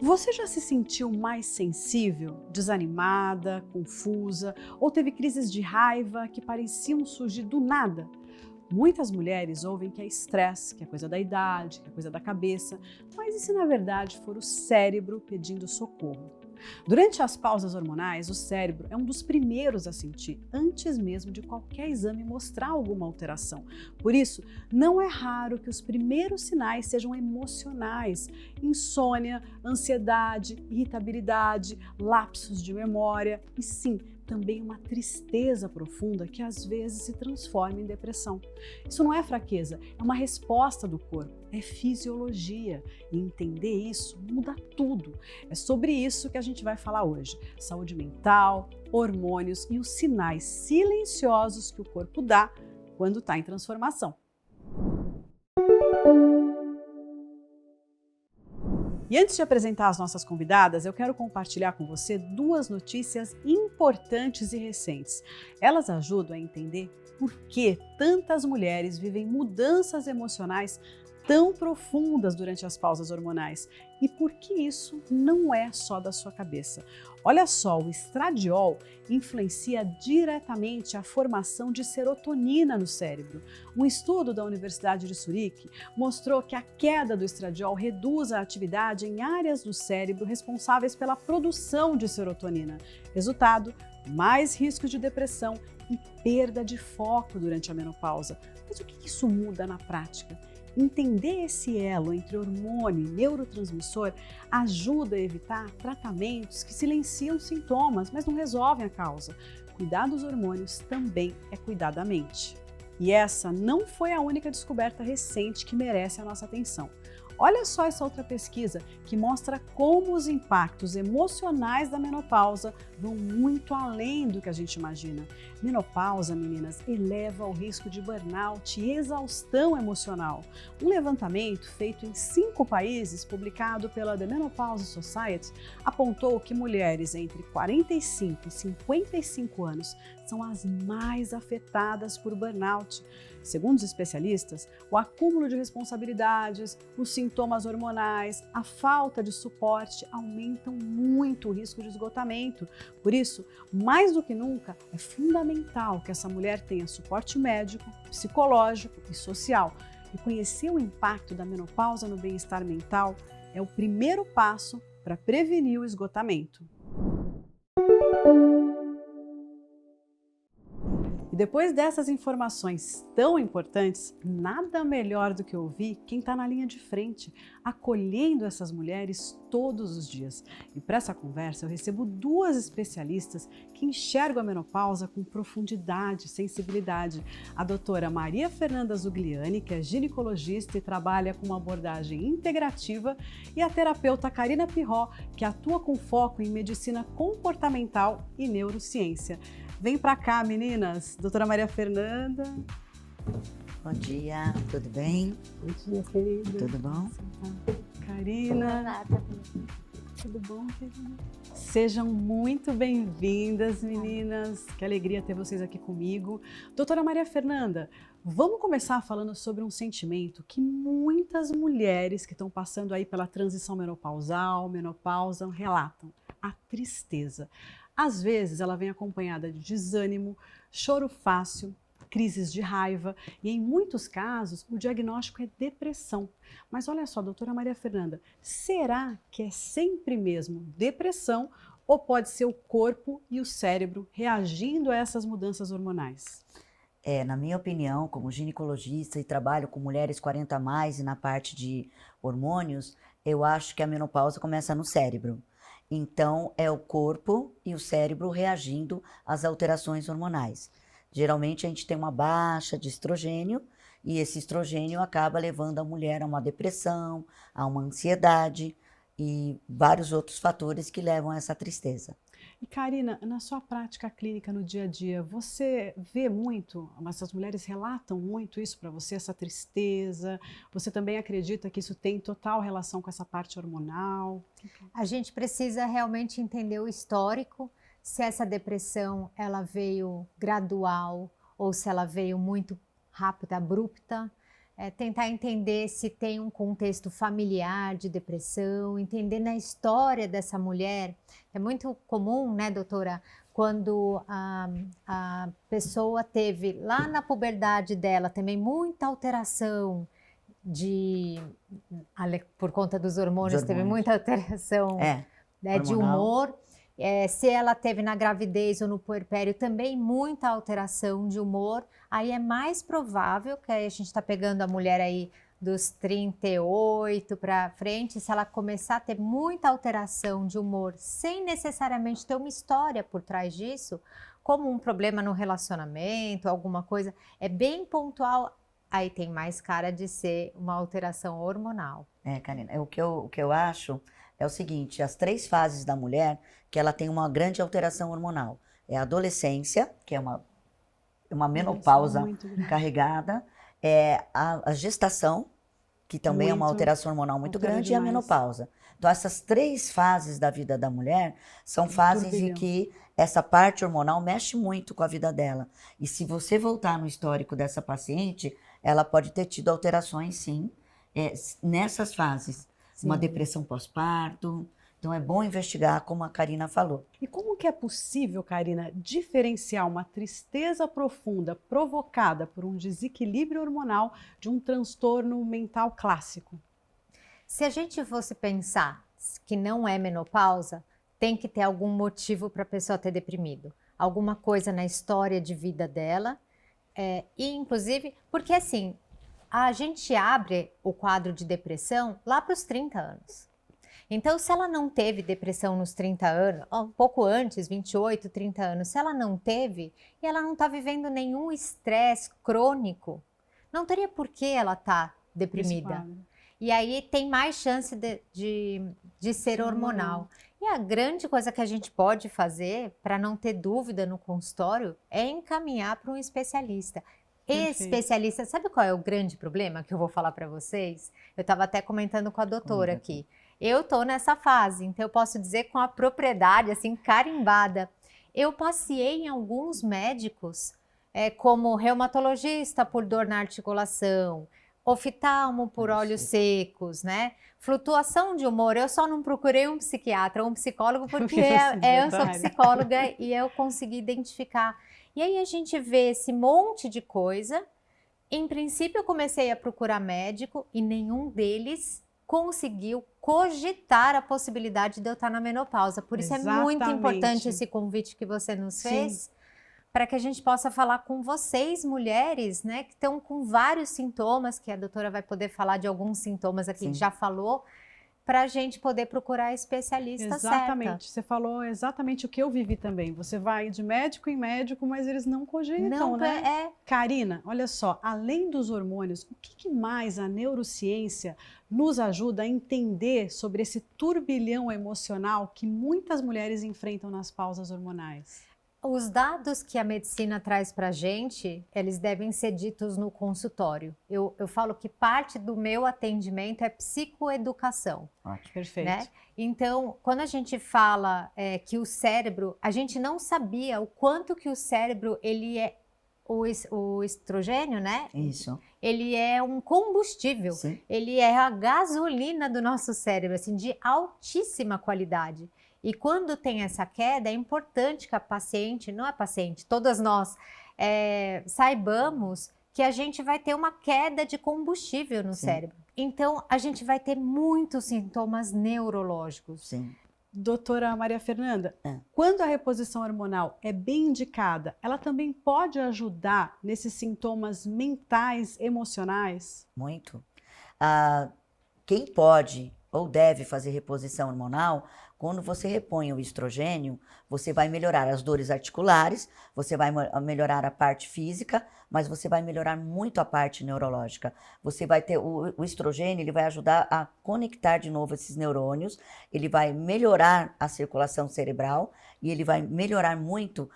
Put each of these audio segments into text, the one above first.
Você já se sentiu mais sensível, desanimada, confusa ou teve crises de raiva que pareciam surgir do nada? Muitas mulheres ouvem que é estresse, que é coisa da idade, que é coisa da cabeça, mas e se na verdade for o cérebro pedindo socorro? Durante as pausas hormonais, o cérebro é um dos primeiros a sentir, antes mesmo de qualquer exame mostrar alguma alteração. Por isso, não é raro que os primeiros sinais sejam emocionais: insônia, ansiedade, irritabilidade, lapsos de memória e sim, também uma tristeza profunda que às vezes se transforma em depressão. Isso não é fraqueza, é uma resposta do corpo, é fisiologia. E entender isso muda tudo. É sobre isso que a gente vai falar hoje: saúde mental, hormônios e os sinais silenciosos que o corpo dá quando está em transformação. E antes de apresentar as nossas convidadas, eu quero compartilhar com você duas notícias importantes e recentes. Elas ajudam a entender por que tantas mulheres vivem mudanças emocionais tão profundas durante as pausas hormonais e por que isso não é só da sua cabeça. Olha só, o estradiol influencia diretamente a formação de serotonina no cérebro. Um estudo da Universidade de Zurique mostrou que a queda do estradiol reduz a atividade em áreas do cérebro responsáveis pela produção de serotonina. Resultado: mais risco de depressão e perda de foco durante a menopausa. Mas o que isso muda na prática? Entender esse elo entre hormônio e neurotransmissor ajuda a evitar tratamentos que silenciam sintomas, mas não resolvem a causa. Cuidar dos hormônios também é cuidar da mente. E essa não foi a única descoberta recente que merece a nossa atenção. Olha só essa outra pesquisa que mostra como os impactos emocionais da menopausa vão muito além do que a gente imagina. Menopausa, meninas, eleva o risco de burnout e exaustão emocional. Um levantamento feito em 5 países, publicado pela The Menopause Society, apontou que mulheres entre 45 e 55 anos são as mais afetadas por burnout. Segundo os especialistas, o acúmulo de responsabilidades, os sintomas hormonais, a falta de suporte aumentam muito o risco de esgotamento. Por isso, mais do que nunca, é fundamental que essa mulher tenha suporte médico, psicológico e social. E conhecer o impacto da menopausa no bem-estar mental é o primeiro passo para prevenir o esgotamento. E depois dessas informações tão importantes, nada melhor do que ouvir quem está na linha de frente, acolhendo essas mulheres todos os dias. E para essa conversa eu recebo duas especialistas que enxergam a menopausa com profundidade e sensibilidade. A doutora Maria Fernanda Zugliani, que é ginecologista e trabalha com uma abordagem integrativa, e a terapeuta Karina Pirró, que atua com foco em medicina comportamental e neurociência. Vem pra cá, meninas. Doutora Maria Fernanda. Bom dia, tudo bem? Bom dia, querida. Tudo bom? Karina. Tudo bom, querida? Sejam muito bem-vindas, meninas. Que alegria ter vocês aqui comigo. Doutora Maria Fernanda, vamos começar falando sobre um sentimento que muitas mulheres que estão passando aí pela transição menopausal, menopausa, relatam: a tristeza. Às vezes ela vem acompanhada de desânimo, choro fácil, crises de raiva e, em muitos casos, o diagnóstico é depressão. Mas olha só, doutora Maria Fernanda, será que é sempre mesmo depressão ou pode ser o corpo e o cérebro reagindo a essas mudanças hormonais? Na minha opinião, como ginecologista e trabalho com mulheres 40 a mais e na parte de hormônios, eu acho que a menopausa começa no cérebro. Então, é o corpo e o cérebro reagindo às alterações hormonais. Geralmente, a gente tem uma baixa de estrogênio e esse estrogênio acaba levando a mulher a uma depressão, a uma ansiedade e vários outros fatores que levam a essa tristeza. E Karina, na sua prática clínica no dia a dia, você vê muito, essas mulheres relatam muito isso para você, essa tristeza? Você também acredita que isso tem total relação com essa parte hormonal? A gente precisa realmente entender o histórico, se essa depressão ela veio gradual ou se ela veio muito rápida, abrupta. tentar entender se tem um contexto familiar de depressão, entender na história dessa mulher. É muito comum, né, doutora, quando a pessoa teve lá na puberdade dela também muita alteração por conta dos hormônios, teve muita alteração né, de humor. Se ela teve na gravidez ou no puerpério também muita alteração de humor, aí é mais provável que aí a gente está pegando a mulher aí dos 38 para frente, se ela começar a ter muita alteração de humor sem necessariamente ter uma história por trás disso, como um problema no relacionamento, alguma coisa, é bem pontual, aí tem mais cara de ser uma alteração hormonal. Karina, o que eu acho é o seguinte, as 3 fases da mulher, que ela tem uma grande alteração hormonal. É a adolescência, que é uma menopausa carregada, a gestação, que também é uma alteração hormonal muito grande, e a menopausa. Então, essas 3 fases da vida da mulher são fases em que essa parte hormonal mexe muito com a vida dela. E se você voltar no histórico dessa paciente, ela pode ter tido alterações, sim, nessas fases. Sim. Uma depressão pós-parto. Então, é bom investigar, como a Karina falou. E como que é possível, Karina, diferenciar uma tristeza profunda provocada por um desequilíbrio hormonal de um transtorno mental clássico? Se a gente fosse pensar que não é menopausa, tem que ter algum motivo para a pessoa ter deprimido. Alguma coisa na história de vida dela. E, inclusive, porque assim, a gente abre o quadro de depressão lá para os 30 anos. Então, se ela não teve depressão nos 30 anos, um pouco antes, 28, 30 anos, se ela não teve e ela não está vivendo nenhum estresse crônico, não teria por que ela estar deprimida. E aí tem mais chance de ser hormonal. E a grande coisa que a gente pode fazer, para não ter dúvida no consultório, é encaminhar para um especialista. Especialista, sabe qual é o grande problema que eu vou falar para vocês? Eu estava até comentando com a doutora aqui. Eu estou nessa fase, então eu posso dizer com a propriedade, assim, carimbada. Eu passei em alguns médicos, como reumatologista por dor na articulação, oftalmo por olhos secos, né? Flutuação de humor, eu só não procurei um psiquiatra ou um psicólogo porque eu sou psicóloga e eu consegui identificar. E aí a gente vê esse monte de coisa. Em princípio eu comecei a procurar médico e nenhum deles conseguiu cogitar a possibilidade de eu estar na menopausa. Por isso é muito importante esse convite que você nos fez, para que a gente possa falar com vocês, mulheres, né, que estão com vários sintomas, que a doutora vai poder falar de alguns sintomas aqui, que já falou, para a gente poder procurar especialista Exatamente, certa. Você falou exatamente o que eu vivi também. Você vai de médico em médico, mas eles não cogitam, né? Karina, olha só, além dos hormônios, o que mais a neurociência nos ajuda a entender sobre esse turbilhão emocional que muitas mulheres enfrentam nas pausas hormonais? Os dados que a medicina traz para a gente, eles devem ser ditos no consultório. Eu falo que parte do meu atendimento é psicoeducação. Perfeito. Né? Então, quando a gente fala que o cérebro, a gente não sabia o quanto que o cérebro, ele é o estrogênio, né? Isso. Ele é um combustível. Sim. Ele é a gasolina do nosso cérebro, assim, de altíssima qualidade. E quando tem essa queda, é importante que a paciente, não é paciente, todas nós saibamos que a gente vai ter uma queda de combustível no cérebro. Então, a gente vai ter muitos sintomas neurológicos. Sim. Doutora Maria Fernanda, quando a reposição hormonal é bem indicada, ela também pode ajudar nesses sintomas mentais, emocionais? Muito. Quem pode ou deve fazer reposição hormonal, quando você repõe o estrogênio, você vai melhorar as dores articulares, você vai melhorar a parte física, mas você vai melhorar muito a parte neurológica. Você vai ter o estrogênio, ele vai ajudar a conectar de novo esses neurônios, ele vai melhorar a circulação cerebral e ele vai melhorar muito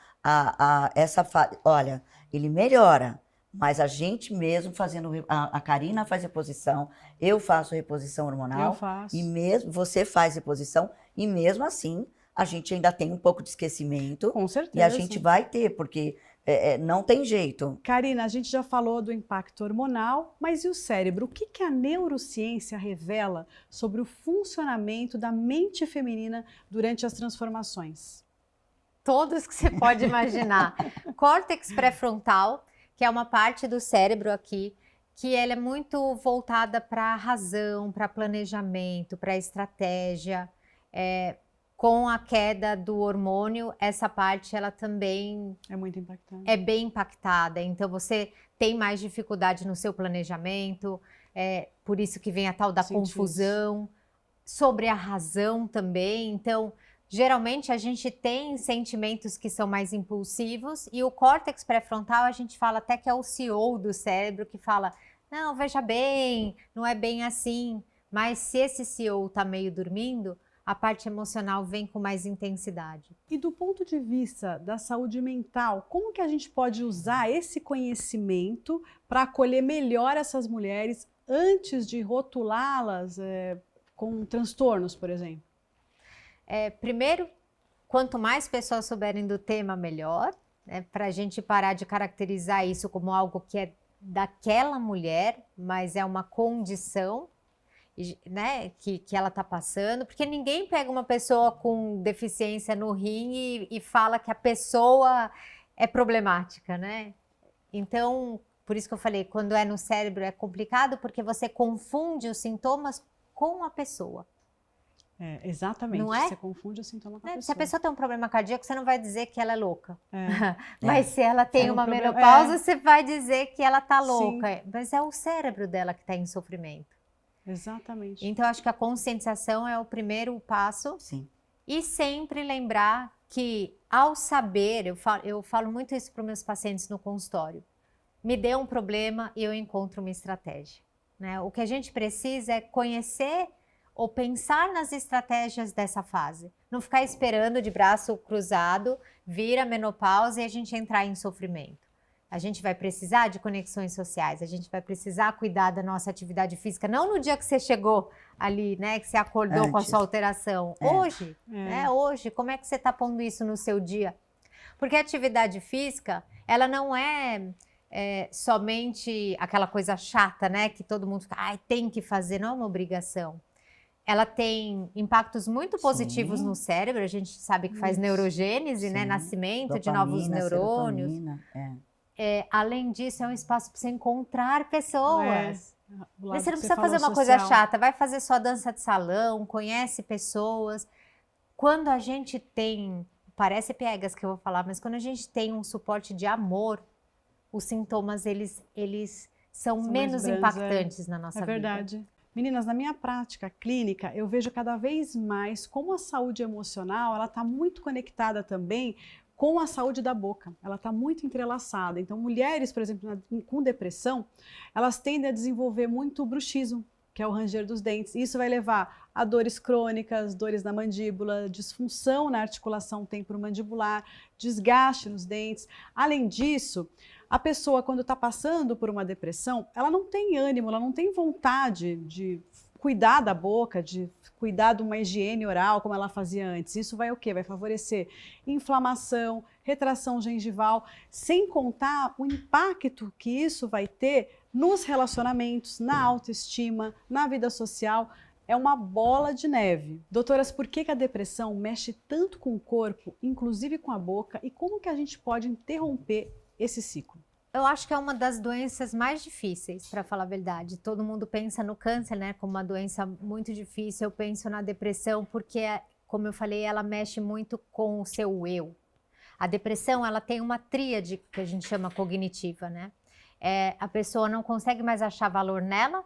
essa fase. Olha, ele melhora. Mas a gente mesmo fazendo, a Karina faz reposição, eu faço reposição hormonal. Eu faço. E mesmo você faz reposição, e mesmo assim a gente ainda tem um pouco de esquecimento. Com certeza. E a gente vai ter, porque Não tem jeito. Karina, a gente já falou do impacto hormonal, mas e o cérebro? O que a neurociência revela sobre o funcionamento da mente feminina durante as transformações? Todos que você pode imaginar. Córtex pré-frontal, que é uma parte do cérebro aqui, que ela é muito voltada para a razão, para planejamento, para estratégia. Com a queda do hormônio, essa parte ela também É muito impactante. é bem impactada. Então você tem mais dificuldade no seu planejamento, por isso que vem a tal da Senti confusão, sobre a razão também. Então, geralmente a gente tem sentimentos que são mais impulsivos e o córtex pré-frontal a gente fala até que é o CEO do cérebro que fala, não, veja bem, não é bem assim. Mas se esse CEO está meio dormindo, a parte emocional vem com mais intensidade. E do ponto de vista da saúde mental, como que a gente pode usar esse conhecimento para acolher melhor essas mulheres antes de rotulá-las com transtornos, por exemplo? Primeiro, quanto mais pessoas souberem do tema, melhor, né, para a gente parar de caracterizar isso como algo que é daquela mulher, mas é uma condição, né, que ela está passando, porque ninguém pega uma pessoa com deficiência no rim e fala que a pessoa é problemática, né? Então, por isso que eu falei, quando é no cérebro é complicado, porque você confunde os sintomas com a pessoa. Exatamente, Não é? Você confunde o sintoma com a pessoa. Se a pessoa tem um problema cardíaco, você não vai dizer que ela é louca. É. Mas se ela tem um uma problema- menopausa, você vai dizer que ela está Sim. louca. Mas é o cérebro dela que está em sofrimento. Exatamente. Então, acho que a conscientização é o primeiro passo. Sim. E sempre lembrar que, ao saber, eu falo muito isso para os meus pacientes no consultório, me dê um problema e eu encontro uma estratégia. Né? O que a gente precisa é conhecer ou pensar nas estratégias dessa fase. Não ficar esperando de braço cruzado, vir a menopausa e a gente entrar em sofrimento. A gente vai precisar de conexões sociais, a gente vai precisar cuidar da nossa atividade física, não no dia que você chegou ali, né, que você acordou com a sua alteração. Hoje, né, hoje, como é que você está pondo isso no seu dia? Porque a atividade física, ela não é somente aquela coisa chata, né, que todo mundo fica, tem que fazer, não é uma obrigação. Ela tem impactos muito positivos no cérebro, a gente sabe que faz neurogênese, né, nascimento de novos neurônios. Além disso, é um espaço para você encontrar pessoas. Você não precisa fazer uma coisa chata, vai fazer sua dança de salão, conhece pessoas. Quando a gente tem, parece piegas que eu vou falar, mas quando a gente tem um suporte de amor, os sintomas, eles são menos impactantes na nossa vida. É verdade. Meninas, na minha prática clínica, eu vejo cada vez mais como a saúde emocional, ela está muito conectada também com a saúde da boca, ela está muito entrelaçada. Então, mulheres, por exemplo, com depressão, elas tendem a desenvolver muito bruxismo, que é o ranger dos dentes. Isso vai levar a dores crônicas, dores na mandíbula, disfunção na articulação temporomandibular, desgaste nos dentes. Além disso, a pessoa, quando está passando por uma depressão, ela não tem ânimo, ela não tem vontade de cuidar da boca, de cuidar de uma higiene oral como ela fazia antes. Isso vai o quê? Vai favorecer inflamação, retração gengival, sem contar o impacto que isso vai ter nos relacionamentos, na autoestima, na vida social. É uma bola de neve. Doutoras, por que a depressão mexe tanto com o corpo, inclusive com a boca, e como que a gente pode interromper esse ciclo? Eu acho que é uma das doenças mais difíceis, para falar a verdade. Todo mundo pensa no câncer, né, como uma doença muito difícil. Eu penso na depressão porque, como eu falei, ela mexe muito com o seu eu. A depressão, ela tem uma tríade que a gente chama cognitiva, né? A pessoa não consegue mais achar valor nela,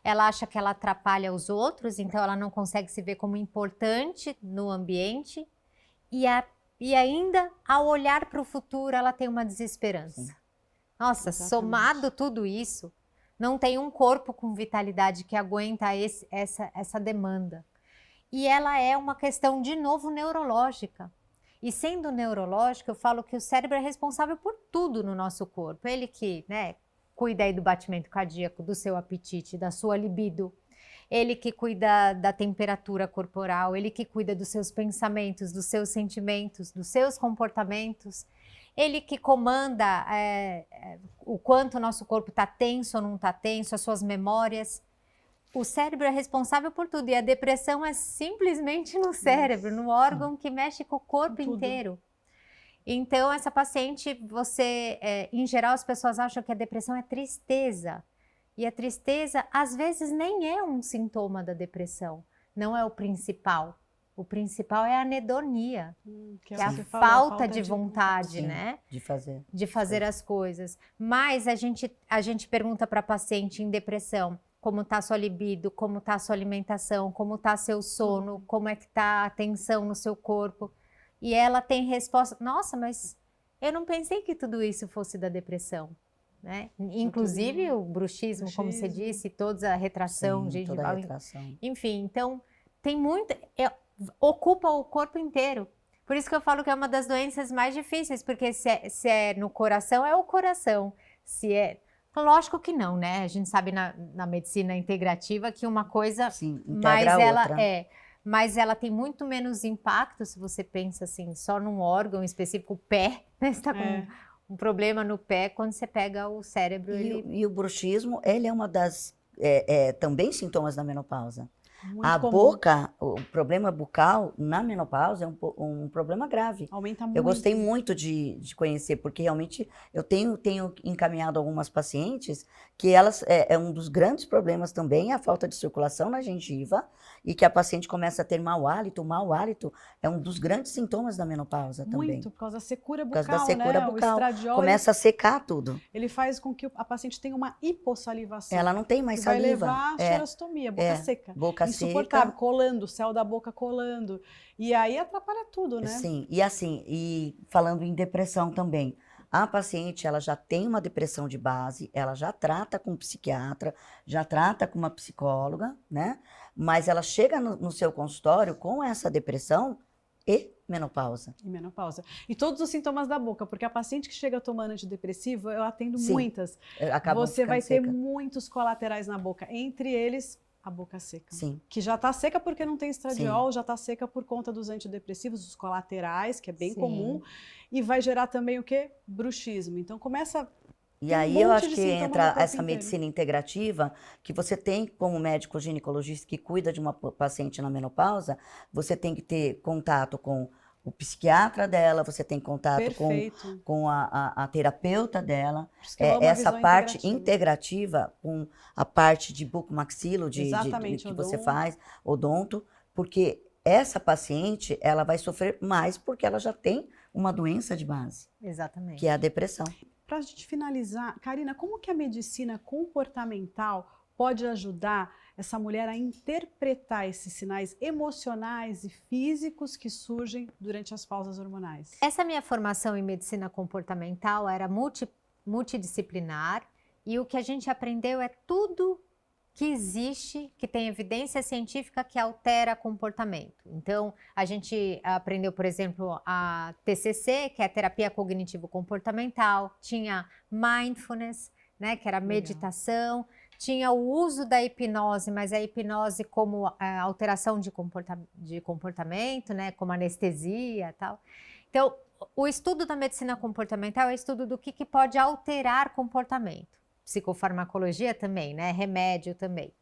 ela acha que ela atrapalha os outros, então ela não consegue se ver como importante no ambiente e ainda, ao olhar para o futuro, ela tem uma desesperança. Sim. Nossa, exatamente. Somado tudo isso, não tem um corpo com vitalidade que aguenta essa demanda. E ela é uma questão, de novo, neurológica. E sendo neurológica, eu falo que o cérebro é responsável por tudo no nosso corpo. Ele que, né, cuida aí do batimento cardíaco, do seu apetite, da sua libido. Ele que cuida da temperatura corporal, ele que cuida dos seus pensamentos, dos seus sentimentos, dos seus comportamentos. ele que comanda o quanto o nosso corpo está tenso ou não está tenso, as suas memórias. O cérebro é responsável por tudo e a depressão é simplesmente no cérebro, no órgão que mexe com o corpo inteiro. Então, essa paciente, em geral, as pessoas acham que a depressão é tristeza. E a tristeza, às vezes, nem é um sintoma da depressão, não é o principal. O principal é a anedonia, que é a falta de vontade, né? De fazer as coisas. Mas a gente pergunta para a paciente em depressão como está a sua libido, como está a sua alimentação, como está seu sono, como é que está a tensão no seu corpo. E ela tem resposta, nossa, mas eu não pensei que tudo isso fosse da depressão. Né? Inclusive o bruxismo, como você disse, toda a retração gengival. Enfim, então tem muito... ocupa o corpo inteiro. Por isso que eu falo que é uma das doenças mais difíceis, porque se é no coração, é o coração. Se é... Lógico que não, né? A gente sabe na medicina integrativa que uma coisa... Sim, integra a outra. Mas ela tem muito menos impacto se você pensa assim, só num órgão específico, o pé, né? Você está com um problema no pé, quando você pega o cérebro... E o bruxismo, ele é uma das também sintomas da menopausa. Muito comum. Boca, o problema bucal na menopausa é um problema grave. Aumenta muito. Eu gostei muito de conhecer, porque realmente eu tenho encaminhado algumas pacientes que elas, um dos grandes problemas também é a falta de circulação na gengiva e que a paciente começa a ter mau hálito. O mau hálito é um dos grandes sintomas da menopausa também. Muito, por causa da secura bucal, por causa da secura bucal. O estradiol, começa a secar tudo. Ele faz com que a paciente tenha uma hipossalivação. Ela não tem mais vai saliva. Vai levar a xerostomia, boca seca. Boca insuportável, seca. colando, o céu da boca colando. E aí atrapalha tudo, né? Sim, e falando em depressão também. A paciente, ela já tem uma depressão de base, ela já trata com um psiquiatra, já trata com uma psicóloga, né? Mas ela chega no seu consultório com essa depressão e menopausa. E todos os sintomas da boca, porque a paciente que chega tomando antidepressivo, eu atendo muitas. Você vai ter muitos colaterais na boca, entre eles a boca seca. Sim. Que já está seca porque não tem estradiol, já está seca por conta dos antidepressivos, os colaterais, que é bem comum. E vai gerar também o quê? Bruxismo. Então começa... E aí eu acho que entra essa medicina integrativa, que você tem como médico ginecologista que cuida de uma paciente na menopausa, você tem que ter contato com o psiquiatra dela, você tem contato com a terapeuta dela. Essa parte integrativa com a parte de bucomaxilo, de que você faz, odonto, porque essa paciente, ela vai sofrer mais porque ela já tem uma doença de base. Exatamente. Que é a depressão. Para a gente finalizar, Karina, como que a medicina comportamental pode ajudar essa mulher a interpretar esses sinais emocionais e físicos que surgem durante as pausas hormonais? Essa minha formação em medicina comportamental era multidisciplinar e o que a gente aprendeu é tudo que existe, que tem evidência científica que altera comportamento. Então, a gente aprendeu, por exemplo, a TCC, que é a terapia cognitivo-comportamental, tinha mindfulness, né, que era meditação, tinha o uso da hipnose, mas a hipnose como alteração de comportamento, né, como anestesia e tal. Então, o estudo da medicina comportamental é o estudo do que pode alterar comportamento. Psicofarmacologia também, né? Remédio também.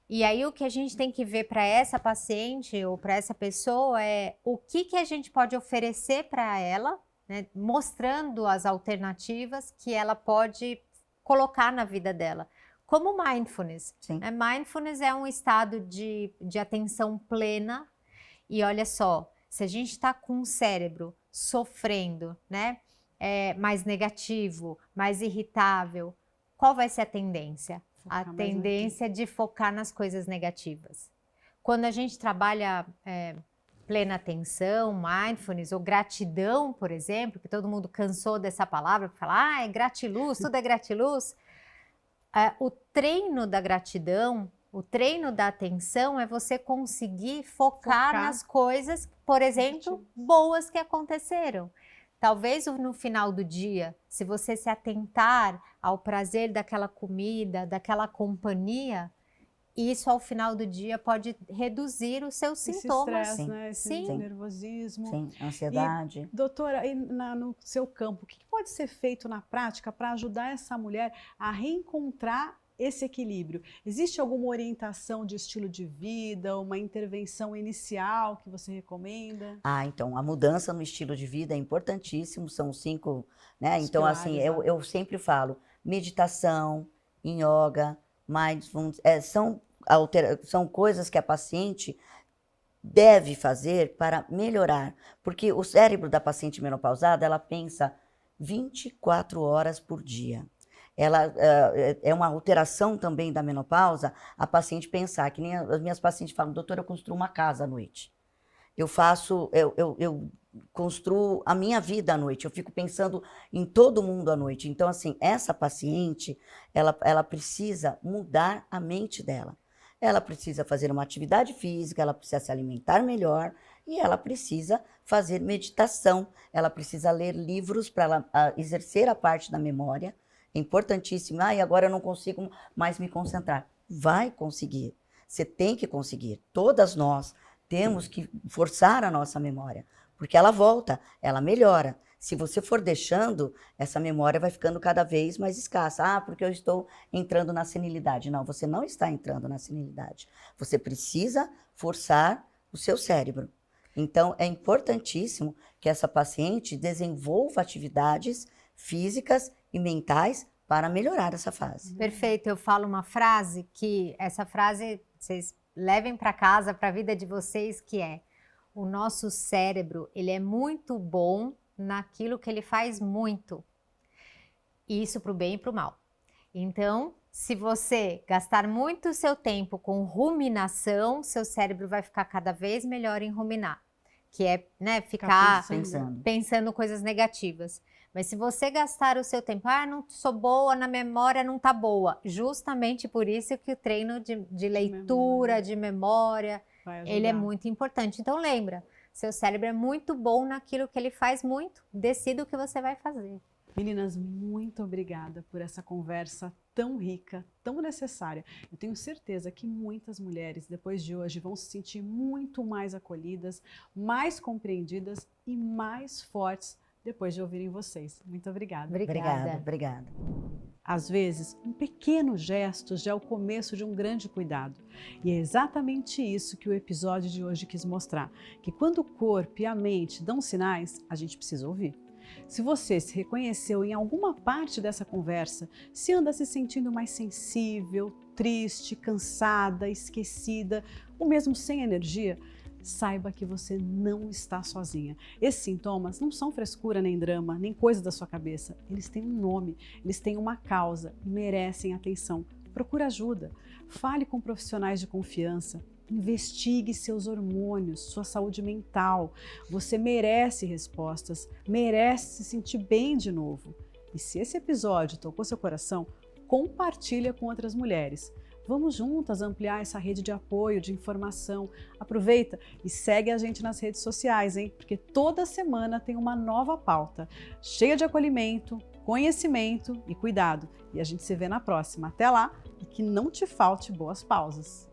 E aí o que a gente tem que ver para essa paciente ou para essa pessoa é o que a gente pode oferecer para ela, né? Mostrando as alternativas que ela pode colocar na vida dela. Como mindfulness. Né? Mindfulness é um estado de atenção plena e olha só, se a gente está com o cérebro sofrendo, né? Mais negativo, mais irritável, qual vai ser a tendência? A tendência de focar nas coisas negativas. Quando a gente trabalha plena atenção, mindfulness ou gratidão, por exemplo, que todo mundo cansou dessa palavra, para falar, é gratiluz, tudo é gratiluz. O treino da gratidão, o treino da atenção é você conseguir focar nas coisas, por exemplo, boas que aconteceram. Talvez no final do dia, se você se atentar ao prazer daquela comida, daquela companhia, isso ao final do dia pode reduzir os seus sintomas. Esse estresse, né? Esse nervosismo. Sim, ansiedade. E, doutora, no seu campo, o que pode ser feito na prática para ajudar essa mulher a reencontrar esse equilíbrio? Existe alguma orientação de estilo de vida, uma intervenção inicial que você recomenda? Então, a mudança no estilo de vida é importantíssimo, são 5, né? Os Então, pilares, assim, né? eu sempre falo, meditação, yoga, mindfulness, são coisas que a paciente deve fazer para melhorar, porque o cérebro da paciente menopausada, ela pensa 24 horas por dia. Ela é uma alteração também da menopausa, a paciente pensar, que nem as minhas pacientes falam, doutora, eu construo uma casa à noite. Eu construo a minha vida à noite, eu fico pensando em todo mundo à noite. Então, assim, essa paciente, ela precisa mudar a mente dela. Ela precisa fazer uma atividade física, ela precisa se alimentar melhor e ela precisa fazer meditação. Ela precisa ler livros para ela exercer a parte da memória. É importantíssimo. E agora eu não consigo mais me concentrar. Vai conseguir. Você tem que conseguir. Todas nós temos que forçar a nossa memória, porque ela volta, ela melhora. Se você for deixando, essa memória vai ficando cada vez mais escassa. Porque eu estou entrando na senilidade. Não, você não está entrando na senilidade. Você precisa forçar o seu cérebro. Então, é importantíssimo que essa paciente desenvolva atividades físicas e mentais para melhorar essa fase. Perfeito. Eu falo uma frase que, essa frase, vocês levem para casa, para a vida de vocês, que é: o nosso cérebro, ele é muito bom naquilo que ele faz muito. Isso para o bem e para o mal. Então, se você gastar muito seu tempo com ruminação, seu cérebro vai ficar cada vez melhor em ruminar, que é, né, ficar pensando coisas negativas. Mas se você gastar o seu tempo, não sou boa na memória, não tá boa. Justamente por isso que o treino de leitura, de memória, ele é muito importante. Então lembra, seu cérebro é muito bom naquilo que ele faz muito. Decida o que você vai fazer. Meninas, muito obrigada por essa conversa tão rica, tão necessária. Eu tenho certeza que muitas mulheres, depois de hoje, vão se sentir muito mais acolhidas, mais compreendidas e mais fortes depois de ouvirem vocês. Muito obrigada. Obrigada. Às vezes, um pequeno gesto já é o começo de um grande cuidado. E é exatamente isso que o episódio de hoje quis mostrar, que quando o corpo e a mente dão sinais, a gente precisa ouvir. Se você se reconheceu em alguma parte dessa conversa, se anda se sentindo mais sensível, triste, cansada, esquecida, ou mesmo sem energia, saiba que você não está sozinha. Esses sintomas não são frescura nem drama, nem coisa da sua cabeça. Eles têm um nome, eles têm uma causa e merecem atenção. Procure ajuda, fale com profissionais de confiança, investigue seus hormônios, sua saúde mental. Você merece respostas, merece se sentir bem de novo. E se esse episódio tocou seu coração, compartilha com outras mulheres. Vamos juntas ampliar essa rede de apoio, de informação. Aproveita e segue a gente nas redes sociais, hein? Porque toda semana tem uma nova pauta, cheia de acolhimento, conhecimento e cuidado. E a gente se vê na próxima. Até lá e que não te falte boas pausas.